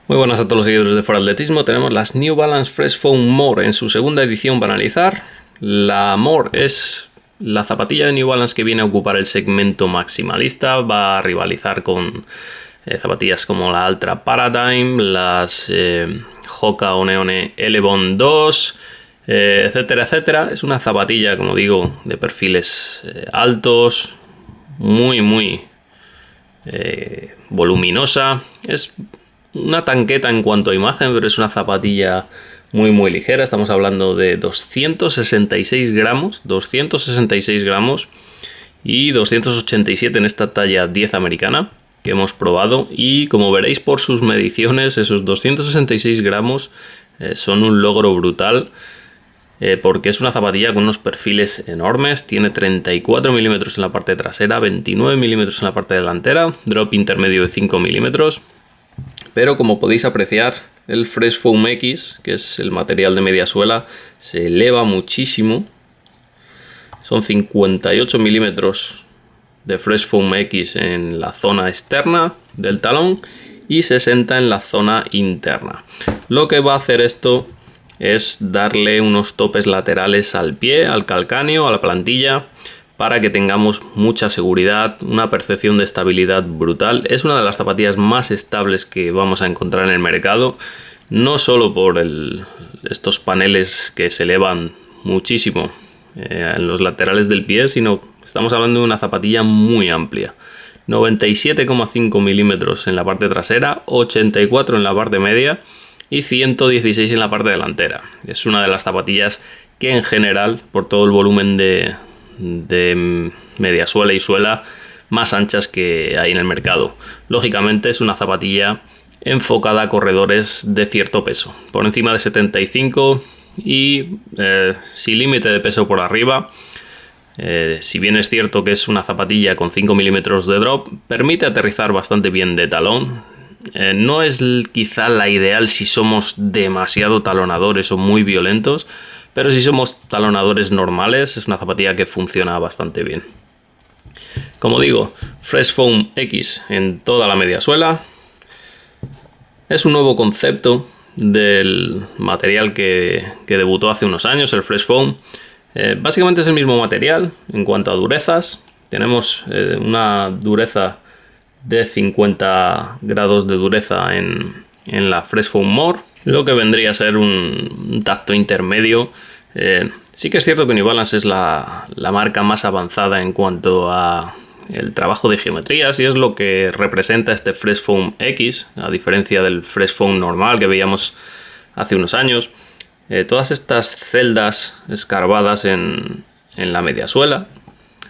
Muy buenas a todos los seguidores de For Atletismo. Tenemos las New Balance Fresh Foam More en su segunda edición para analizar. La More es la zapatilla de New Balance que viene a ocupar el segmento maximalista. Va a rivalizar con zapatillas como la Ultra Paradigm, las Hoka One Elevon 2, etcétera, etcétera. Es una zapatilla, como digo, de perfiles altos, muy voluminosa. Es una tanqueta en cuanto a imagen, pero es una zapatilla muy ligera. Estamos hablando de 266 gramos y 287 en esta talla 10 americana que hemos probado. Y como veréis por sus mediciones, esos 266 gramos son un logro brutal, porque es una zapatilla con unos perfiles enormes. Tiene 34 milímetros en la parte trasera, 29 milímetros en la parte delantera, drop intermedio de 5 milímetros. Pero como podéis apreciar, el Fresh Foam X, que es el material de media suela, se eleva muchísimo. Son 58 milímetros de Fresh Foam X en la zona externa del talón y 60 en la zona interna. Lo que va a hacer esto es darle unos topes laterales al pie, al calcáneo, a la plantilla, para que tengamos mucha seguridad, una percepción de estabilidad brutal. Es una de las zapatillas más estables que vamos a encontrar en el mercado, no solo por estos paneles que se elevan muchísimo en los laterales del pie, sino que estamos hablando de una zapatilla muy amplia. 97,5 milímetros en la parte trasera, 84 en la parte media y 116 en la parte delantera. Es una de las zapatillas que en general, por todo el volumen de media suela y suela, más anchas que hay en el mercado. Lógicamente es una zapatilla enfocada a corredores de cierto peso, por encima de 75 y sin límite de peso por arriba. Si bien es cierto que es una zapatilla con 5 milímetros de drop, permite aterrizar bastante bien de talón. No es quizá la ideal si somos demasiado talonadores o muy violentos, pero si somos talonadores normales, es una zapatilla que funciona bastante bien. Como digo, Fresh Foam X en toda la media suela. Es un nuevo concepto del material que debutó hace unos años, el Fresh Foam. Básicamente es el mismo material en cuanto a durezas. Tenemos una dureza de 50 grados de dureza en la Fresh Foam More, lo que vendría a ser un tacto intermedio. Sí que es cierto que New Balance es la marca más avanzada en cuanto a el trabajo de geometrías, y es lo que representa este Fresh Foam X, a diferencia del Fresh Foam normal que veíamos hace unos años. Todas estas celdas escarbadas en la media suela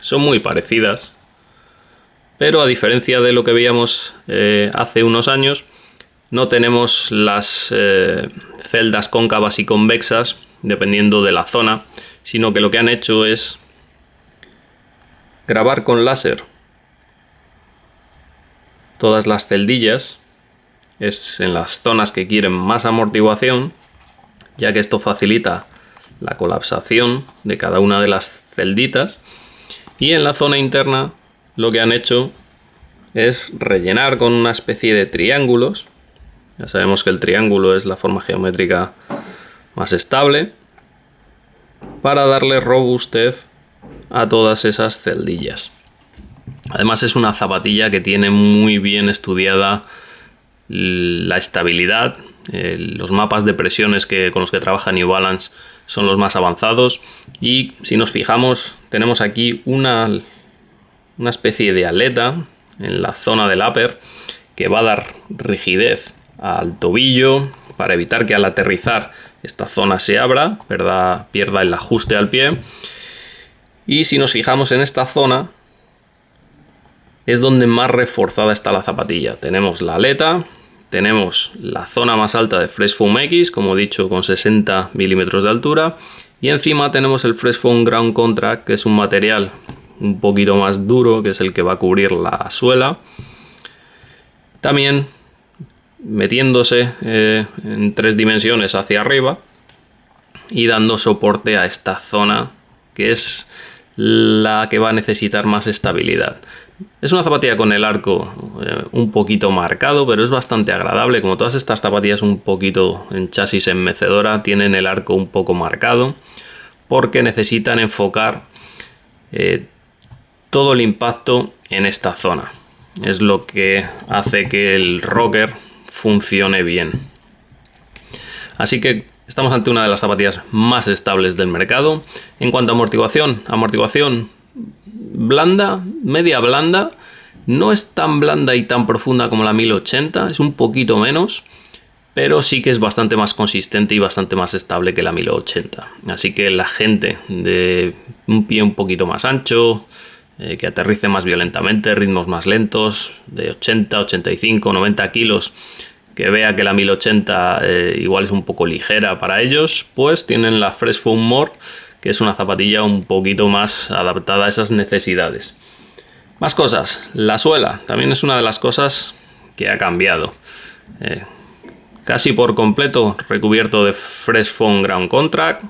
son muy parecidas, pero a diferencia de lo que veíamos hace unos años, no tenemos las celdas cóncavas y convexas dependiendo de la zona, sino que lo que han hecho es grabar con láser todas las celdillas. Es en las zonas que quieren más amortiguación, ya que esto facilita la colapsación de cada una de las celditas. Y en la zona interna lo que han hecho es rellenar con una especie de triángulos. Ya sabemos que el triángulo es la forma geométrica más estable, para darle robustez a todas esas celdillas. Además es una zapatilla que tiene muy bien estudiada la estabilidad. Los mapas de presiones con los que trabaja New Balance son los más avanzados, y si nos fijamos tenemos aquí una especie de aleta en la zona del upper que va a dar rigidez al tobillo para evitar que al aterrizar esta zona se abra, pierda el ajuste al pie. Y si nos fijamos en esta zona, es donde más reforzada está la zapatilla. Tenemos la aleta, tenemos la zona más alta de Fresh Foam X, como he dicho, con 60 milímetros de altura, y encima tenemos el Fresh Foam Ground Contract, que es un material un poquito más duro, que es el que va a cubrir la suela, también metiéndose en 3 dimensiones hacia arriba y dando soporte a esta zona, que es la que va a necesitar más estabilidad. Es una zapatilla con el arco un poquito marcado, pero es bastante agradable. Como todas estas zapatillas un poquito en chasis en mecedora, tienen el arco un poco marcado porque necesitan enfocar todo el impacto en esta zona. Es lo que hace que el rocker funcione bien. Así que estamos ante una de las zapatillas más estables del mercado. En cuanto a amortiguación blanda, media blanda. No es tan blanda y tan profunda como la 1080, es un poquito menos, pero sí que es bastante más consistente y bastante más estable que la 1080. Así que la gente de un pie un poquito más ancho, que aterrice más violentamente, ritmos más lentos, de 80, 85, 90 kilos, que vea que la 1080 igual es un poco ligera para ellos, pues tienen la Fresh Foam More, que es una zapatilla un poquito más adaptada a esas necesidades. Más cosas, la suela también es una de las cosas que ha cambiado. Casi por completo recubierto de Fresh Foam Ground Contact.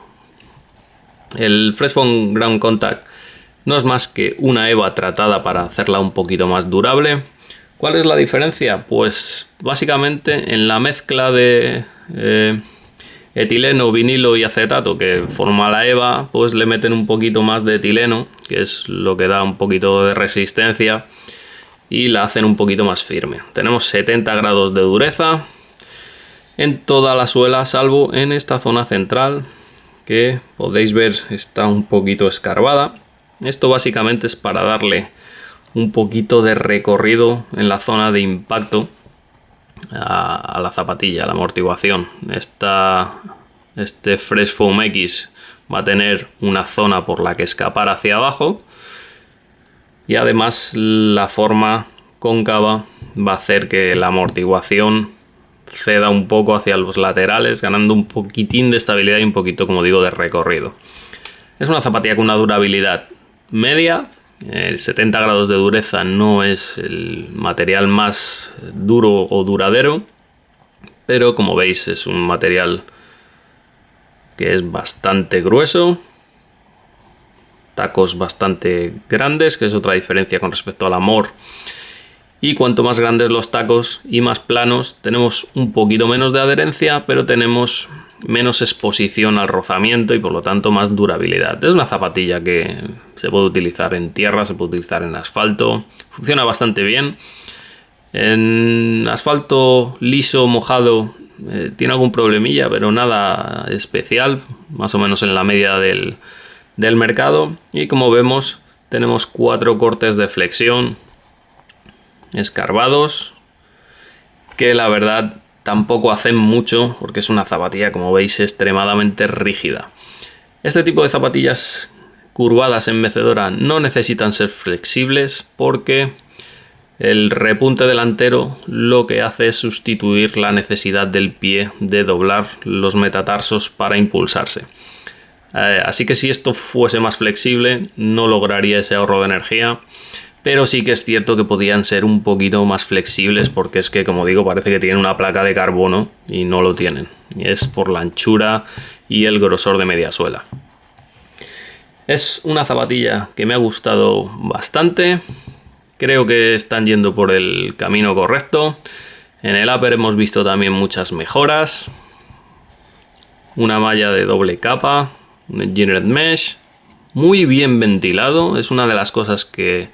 El Fresh Foam Ground Contact no es más que una EVA tratada para hacerla un poquito más durable. ¿Cuál es la diferencia? Pues básicamente en la mezcla de etileno, vinilo y acetato que forma la EVA, pues le meten un poquito más de etileno, que es lo que da un poquito de resistencia y la hacen un poquito más firme. Tenemos 70 grados de dureza en toda la suela, salvo en esta zona central, que podéis ver está un poquito escarbada. Esto básicamente es para darle un poquito de recorrido en la zona de impacto a la zapatilla, a la amortiguación. Este Fresh Foam X va a tener una zona por la que escapar hacia abajo y además la forma cóncava va a hacer que la amortiguación ceda un poco hacia los laterales, ganando un poquitín de estabilidad y un poquito, como digo, de recorrido. Es una zapatilla con una durabilidad media. 70 grados de dureza no es el material más duro o duradero, pero como veis es un material que es bastante grueso, tacos bastante grandes, que es otra diferencia con respecto al Amor. Y cuanto más grandes los tacos y más planos, tenemos un poquito menos de adherencia, pero tenemos menos exposición al rozamiento y por lo tanto más durabilidad. Es una zapatilla que se puede utilizar en tierra, se puede utilizar en asfalto, funciona bastante bien. En asfalto liso, mojado, tiene algún problemilla, pero nada especial, más o menos en la media del mercado. Y como vemos, tenemos 4 cortes de flexión escarbados, que la verdad tampoco hacen mucho porque es una zapatilla, como veis, extremadamente rígida. Este tipo de zapatillas curvadas en mecedora no necesitan ser flexibles porque el repunte delantero lo que hace es sustituir la necesidad del pie de doblar los metatarsos para impulsarse. Así que si esto fuese más flexible no lograría ese ahorro de energía. Pero sí que es cierto que podían ser un poquito más flexibles porque es que, como digo, parece que tienen una placa de carbono y no lo tienen. Y es por la anchura y el grosor de media suela. Es una zapatilla que me ha gustado bastante. Creo que están yendo por el camino correcto. En el upper hemos visto también muchas mejoras. Una malla de doble capa, un engineered mesh, muy bien ventilado. Es una de las cosas que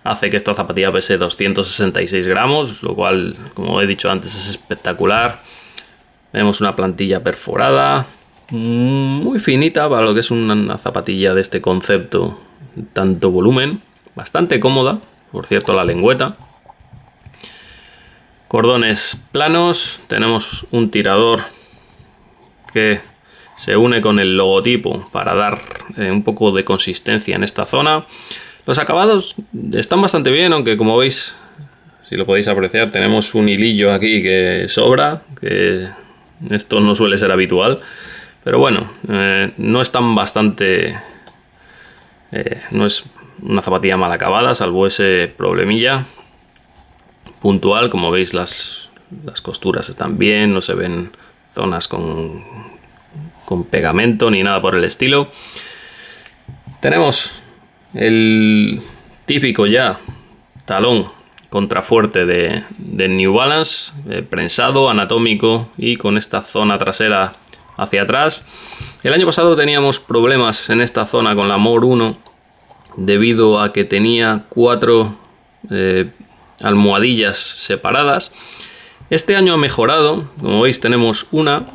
hace que esta zapatilla pese 266 gramos, lo cual, como he dicho antes, es espectacular. Vemos una plantilla perforada, muy finita para lo que es una zapatilla de este concepto, tanto volumen, bastante cómoda, por cierto, la lengüeta. Cordones planos, tenemos un tirador que se une con el logotipo para dar un poco de consistencia en esta zona. Los acabados están bastante bien, aunque como veis, si lo podéis apreciar, tenemos un hilillo aquí que sobra, que esto no suele ser habitual. Pero bueno, no es no es una zapatilla mal acabada, salvo ese problemilla puntual. Como veis, las costuras están bien, no se ven zonas con pegamento ni nada por el estilo. Tenemos el típico ya talón contrafuerte de New Balance, prensado, anatómico y con esta zona trasera hacia atrás. El año pasado teníamos problemas en esta zona con la More 1 debido a que tenía 4 almohadillas separadas. Este año ha mejorado, como veis tenemos una.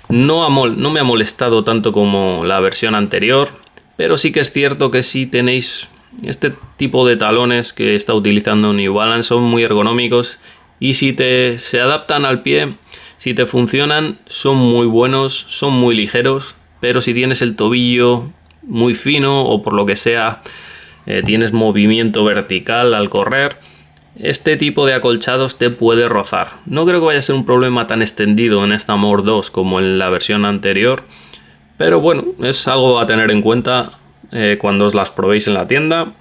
No me ha molestado tanto como la versión anterior, pero sí que es cierto que si tenéis este tipo de talones que está utilizando New Balance son muy ergonómicos y si se adaptan al pie, si te funcionan, son muy buenos, son muy ligeros, pero si tienes el tobillo muy fino o por lo que sea tienes movimiento vertical al correr, este tipo de acolchados te puede rozar. No creo que vaya a ser un problema tan extendido en esta More 2 como en la versión anterior, pero bueno, es algo a tener en cuenta cuando os las probéis en la tienda.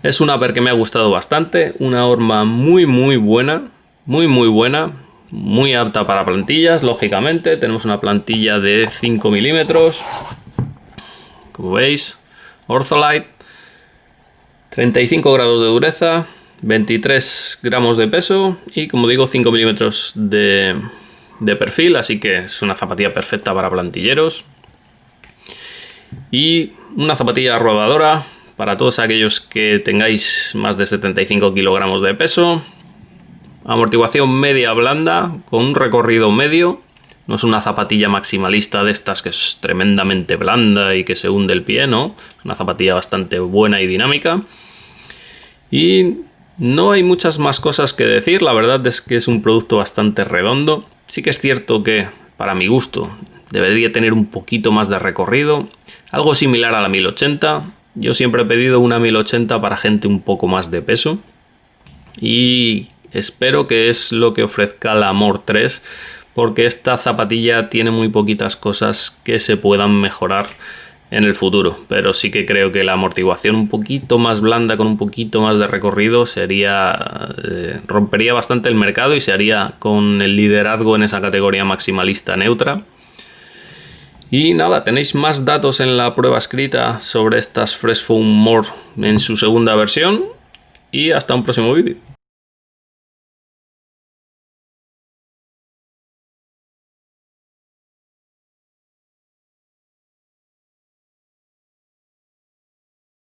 Es una upper que me ha gustado bastante, una horma muy buena, muy apta para plantillas, lógicamente. Tenemos una plantilla de 5 milímetros, como veis, Ortholite, 35 grados de dureza, 23 gramos de peso y, como digo, 5 milímetros de perfil, así que es una zapatilla perfecta para plantilleros. Y una zapatilla rodadora para todos aquellos que tengáis más de 75 kilogramos de peso. Amortiguación media blanda con un recorrido medio. No es una zapatilla maximalista de estas que es tremendamente blanda y que se hunde el pie, no. Es una zapatilla bastante buena y dinámica. Y no hay muchas más cosas que decir. La verdad es que es un producto bastante redondo. Sí que es cierto que, para mi gusto, debería tener un poquito más de recorrido. Algo similar a la 1080. Yo siempre he pedido una 1080 para gente un poco más de peso. Y espero que es lo que ofrezca la More 3. Porque esta zapatilla tiene muy poquitas cosas que se puedan mejorar en el futuro. Pero sí que creo que la amortiguación un poquito más blanda, con un poquito más de recorrido, rompería bastante el mercado y se haría con el liderazgo en esa categoría maximalista neutra. Y nada, tenéis más datos en la prueba escrita sobre estas Fresh Foam More en su segunda versión. Y hasta un próximo vídeo.